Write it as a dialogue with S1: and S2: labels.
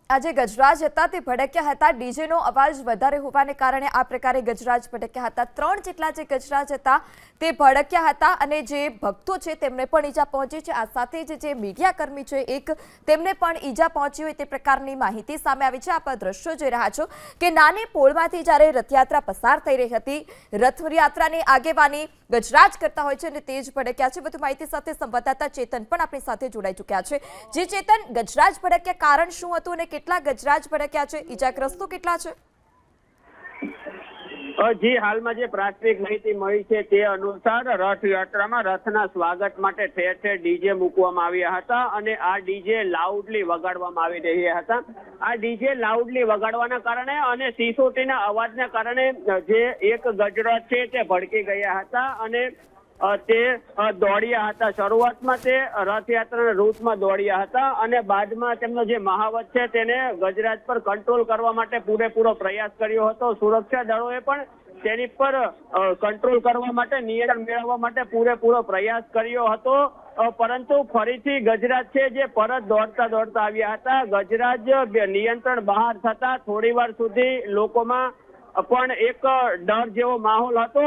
S1: આજે ગજરાજ હતા તે ભડક્યા હતા। ડીજેનો અવાજ વધારે હોવાને કારણે આ પ્રકારે ગજરાજ ભડક્યા હતા। 3 જેટલા જે ગજરાજ હતા તે ભડક્યા હતા અને જે ભક્તો છે તેમને પણ ઈજા પહોંચી છે। આ સાથે જ જે મીડિયાકર્મી છે એક તેમને પણ ઈજા પહોંચી હોય તે પ્રકારની માહિતી સામે આવી છે। આપ દ્રશ્યો જોઈ રહ્યા છો કે નાની પોળમાંથી જ્યારે રથયાત્રા પસાર થઈ રહી હતી, રથયાત્રાની આગેવાની ગજરાજ કરતા હોય છે અને તે જ ભડક્યા છે। વધુ માહિતી સાથે સંવાદદાતા ચેતન પણ આપણી સાથે જોડાઈ ચૂક્યા છે। જે ચેતન, ગજરાજ ભડક્યા કારણ શું હતું અને કેટલા ગજરાજ ભડક્યા છે, ઈજાગ્રસ્તો કેટલા છે?
S2: જી, હાલમાં જે પ્રાથમિક માહિતી મળી છે તે અનુસાર રથયાત્રામાં રથના સ્વાગત માટે ઠેર ઠેર ડીજે મૂકવામાં આવ્યા હતા અને આ ડીજે લાઉડલી વગાડવામાં આવી રહ્યા હતા। આ ડીજે લાઉડલી વગાડવાના કારણે અને સિસોટીના અવાજના કારણે જે એક ગજરાજ છે તે ભડકી ગયા હતા અને તે દોડ્યા હતા। શરૂઆતમાં તે રથયાત્રાના રૂટમાં દોડ્યા હતા અને બાદમાં તેમનો જે મહાવત છે તેને ગજરાજ પર કંટ્રોલ કરવા માટે પૂરેપૂરો પ્રયાસ કર્યો હતો। સુરક્ષા દળોએ પણ તેની પર કંટ્રોલ કરવા માટે, નિયંત્રણ મેળવવા માટે પૂરેપૂરો પ્રયાસ કર્યો હતો, પરંતુ ફરીથી ગજરાજ છે જે પરત દોડતા આવ્યા હતા। ગજરાજ નિયંત્રણ બહાર થતા થોડી વાર સુધી લોકોમાં પણ એક ડર જેવો માહોલ હતો।